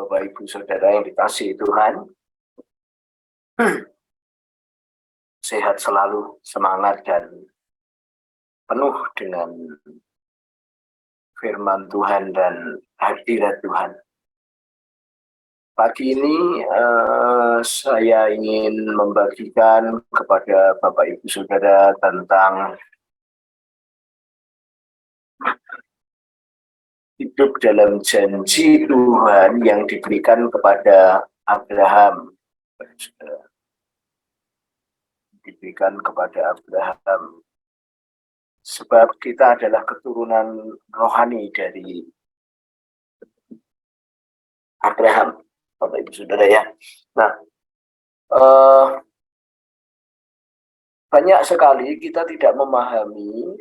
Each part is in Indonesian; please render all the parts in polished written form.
Bapak Ibu Saudara yang dikasihi Tuhan, sehat selalu, semangat dan penuh dengan firman Tuhan dan hadirat Tuhan. Pagi ini saya ingin membagikan kepada Bapak Ibu Saudara tentang hidup dalam janji Tuhan yang diberikan kepada Abraham. Diberikan kepada Abraham. Sebab kita adalah keturunan rohani dari Abraham, Bapak Ibu Saudara ya. Nah, banyak sekali kita tidak memahami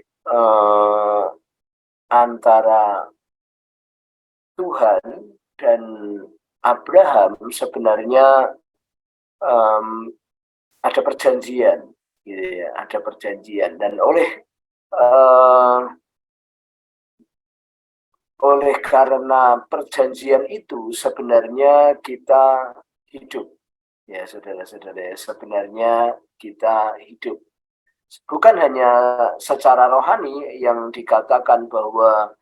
antara Tuhan dan Abraham sebenarnya ada perjanjian, gitu ya, ada perjanjian, dan oleh karena perjanjian itu sebenarnya kita hidup, ya saudara-saudara, sebenarnya kita hidup. Bukan hanya secara rohani yang dikatakan bahwa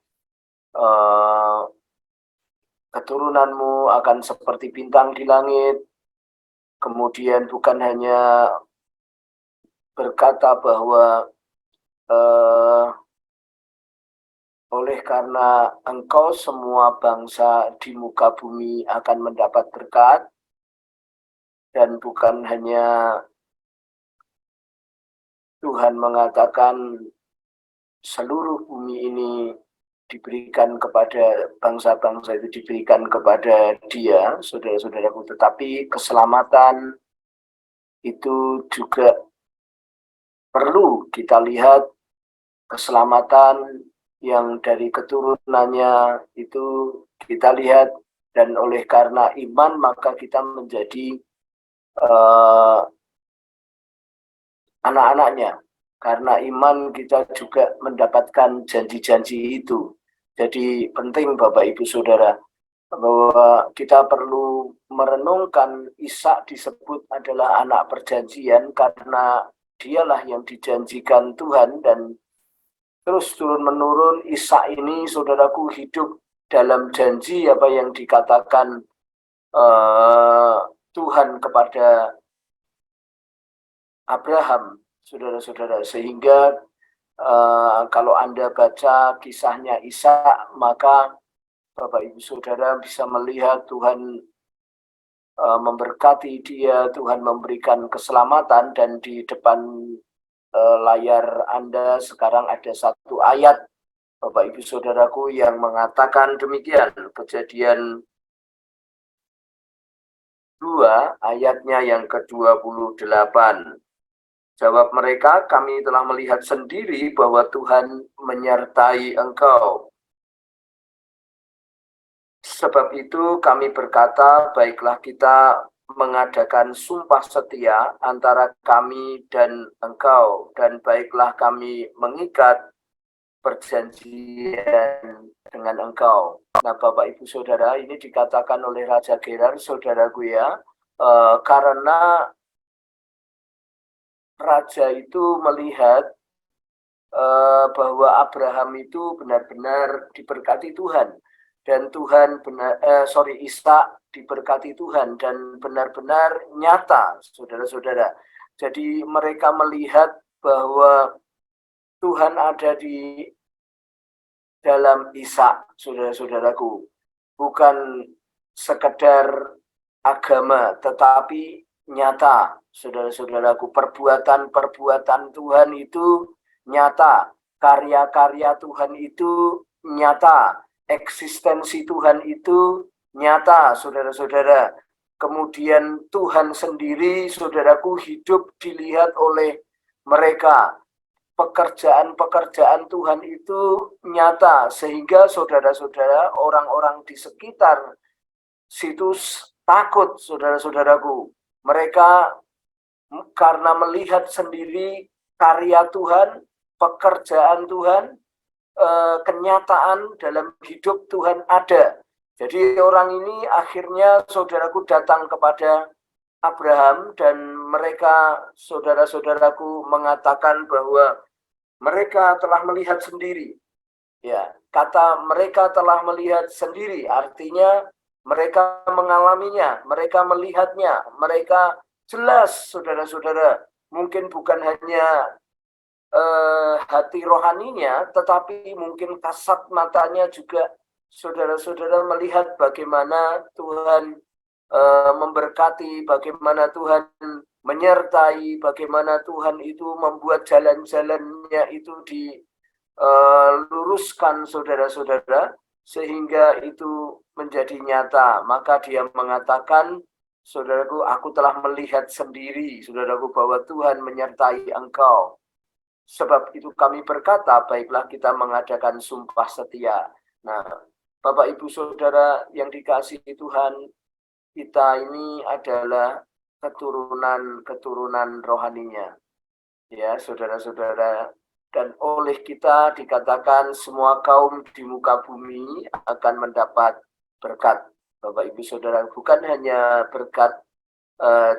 keturunanmu akan seperti bintang di langit, kemudian bukan hanya berkata bahwa oleh karena engkau semua bangsa di muka bumi akan mendapat berkat, dan bukan hanya Tuhan mengatakan seluruh bumi ini diberikan kepada bangsa-bangsa itu, diberikan kepada dia, saudara-saudaraku, tetapi keselamatan itu juga perlu kita lihat, keselamatan yang dari keturunannya itu kita lihat, dan oleh karena iman maka kita menjadi anak-anaknya. Karena iman kita juga mendapatkan janji-janji itu. Jadi penting Bapak Ibu Saudara, bahwa kita perlu merenungkan Ishak disebut adalah anak perjanjian karena dialah yang dijanjikan Tuhan, dan terus turun-menurun Ishak ini, saudaraku, hidup dalam janji apa yang dikatakan Tuhan kepada Abraham, saudara-saudara. Sehingga kalau Anda baca kisahnya Ishak, maka Bapak Ibu Saudara bisa melihat Tuhan memberkati dia, Tuhan memberikan keselamatan, dan di depan layar Anda sekarang ada satu ayat, Bapak Ibu Saudaraku, yang mengatakan demikian. Kejadian 2 ayatnya yang ke-28. Jawab mereka, kami telah melihat sendiri bahwa Tuhan menyertai engkau. Sebab itu kami berkata, baiklah kita mengadakan sumpah setia antara kami dan engkau, dan baiklah kami mengikat perjanjian dengan engkau. Nah, Bapak Ibu Saudara, ini dikatakan oleh Raja Gerar, saudaraku ya, karena Raja itu melihat bahwa Abraham itu benar-benar diberkati Tuhan, dan Tuhan Ishak diberkati Tuhan, dan benar-benar nyata, saudara-saudara. Jadi mereka melihat bahwa Tuhan ada di dalam Ishak, saudara-saudaraku. Bukan sekedar agama, tetapi nyata, saudara-saudaraku. Perbuatan-perbuatan Tuhan itu nyata, karya-karya Tuhan itu nyata, eksistensi Tuhan itu nyata, saudara-saudara. Kemudian Tuhan sendiri, saudaraku, hidup dilihat oleh mereka. Pekerjaan-pekerjaan Tuhan itu nyata, sehingga saudara-saudara, orang-orang di sekitar situ takut, saudara-saudaraku. Mereka karena melihat sendiri karya Tuhan, pekerjaan Tuhan, kenyataan dalam hidup Tuhan ada. Jadi orang ini akhirnya saudaraku datang kepada Abraham dan mereka saudara-saudaraku mengatakan bahwa mereka telah melihat sendiri. Ya, kata mereka telah melihat sendiri artinya mereka mengalaminya, mereka melihatnya, mereka jelas saudara-saudara. Mungkin bukan hanya hati rohaninya, tetapi mungkin kasat matanya juga saudara-saudara melihat bagaimana Tuhan memberkati, bagaimana Tuhan menyertai, bagaimana Tuhan itu membuat jalan-jalannya itu diluruskan saudara-saudara, sehingga itu menjadi nyata. Maka dia mengatakan, saudaraku, aku telah melihat sendiri, saudaraku, bahwa Tuhan menyertai engkau. Sebab itu kami berkata, baiklah kita mengadakan sumpah setia. Nah, Bapak Ibu Saudara yang dikasihi Tuhan, kita ini adalah keturunan rohaninya. Ya, saudara-saudara, dan oleh kita dikatakan semua kaum di muka bumi akan mendapat berkat. Bapak Ibu Saudara, bukan hanya berkat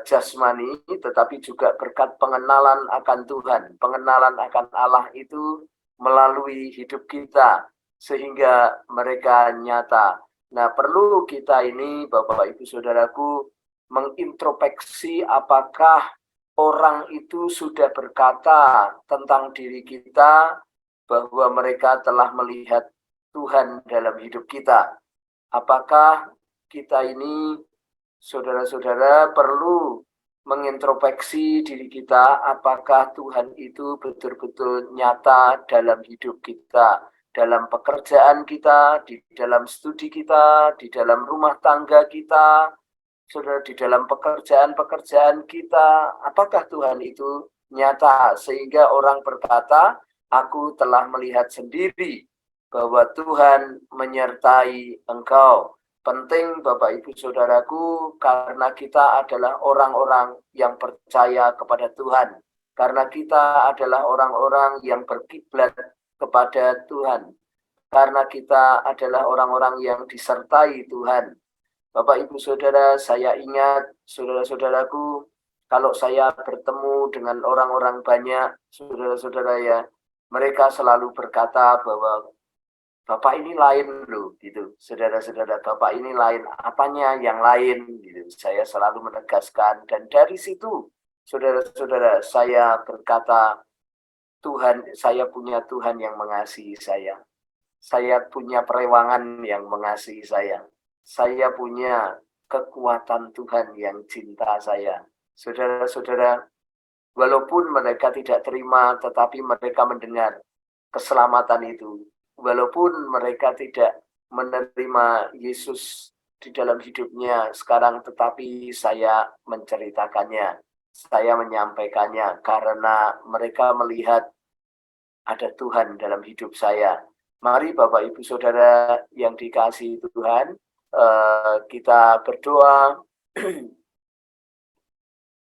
jasmani, tetapi juga berkat pengenalan akan Tuhan, pengenalan akan Allah itu melalui hidup kita, sehingga mereka nyata. Nah, perlu kita ini, Bapak Ibu Saudaraku, mengintrospeksi apakah orang itu sudah berkata tentang diri kita bahwa mereka telah melihat Tuhan dalam hidup kita. Apakah kita ini, saudara-saudara, perlu mengintrospeksi diri kita, apakah Tuhan itu betul-betul nyata dalam hidup kita, dalam pekerjaan kita, di dalam studi kita, di dalam rumah tangga kita, saudara, di dalam pekerjaan-pekerjaan kita, apakah Tuhan itu nyata, sehingga orang berkata, aku telah melihat sendiri bahwa Tuhan menyertai engkau. Penting Bapak Ibu Saudaraku, karena kita adalah orang-orang yang percaya kepada Tuhan. Karena kita adalah orang-orang yang berkiblat kepada Tuhan. Karena kita adalah orang-orang yang disertai Tuhan. Bapak Ibu Saudara, saya ingat saudara-saudaraku, kalau saya bertemu dengan orang-orang banyak, saudara-saudara ya, mereka selalu berkata bahwa Bapak ini lain loh, gitu. Saudara-saudara, Bapak ini lain. Apanya yang lain, gitu. Saya selalu menegaskan. Dan dari situ, saudara-saudara, saya berkata, Tuhan, saya punya Tuhan yang mengasihi saya. Saya punya perewangan yang mengasihi saya. Saya punya kekuatan Tuhan yang cinta saya. Saudara-saudara, walaupun mereka tidak terima, tetapi mereka mendengar keselamatan itu. Walaupun mereka tidak menerima Yesus di dalam hidupnya sekarang, tetapi saya menceritakannya, saya menyampaikannya, karena mereka melihat ada Tuhan dalam hidup saya. Mari Bapak Ibu Saudara yang dikasihi Tuhan, kita berdoa,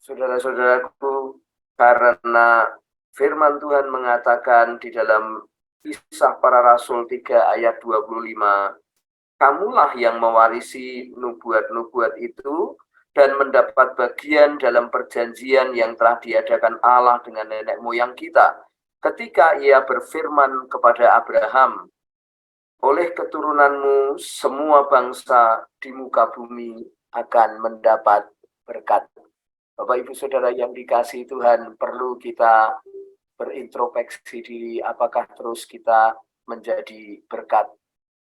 saudara-saudaraku, karena firman Tuhan mengatakan di dalam Kisah Para Rasul 3 ayat 25, kamulah yang mewarisi nubuat-nubuat itu dan mendapat bagian dalam perjanjian yang telah diadakan Allah dengan nenek moyang kita. Ketika ia berfirman kepada Abraham, oleh keturunanmu semua bangsa di muka bumi akan mendapat berkat. Bapak Ibu Saudara yang dikasihi Tuhan, perlu kita berintrospeksi diri, apakah terus kita menjadi berkat,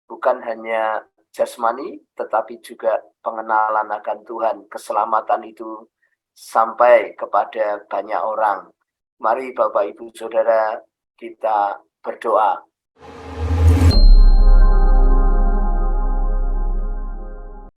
bukan hanya jasmani, tetapi juga pengenalan akan Tuhan, keselamatan itu sampai kepada banyak orang. Mari Bapak Ibu Saudara, kita berdoa.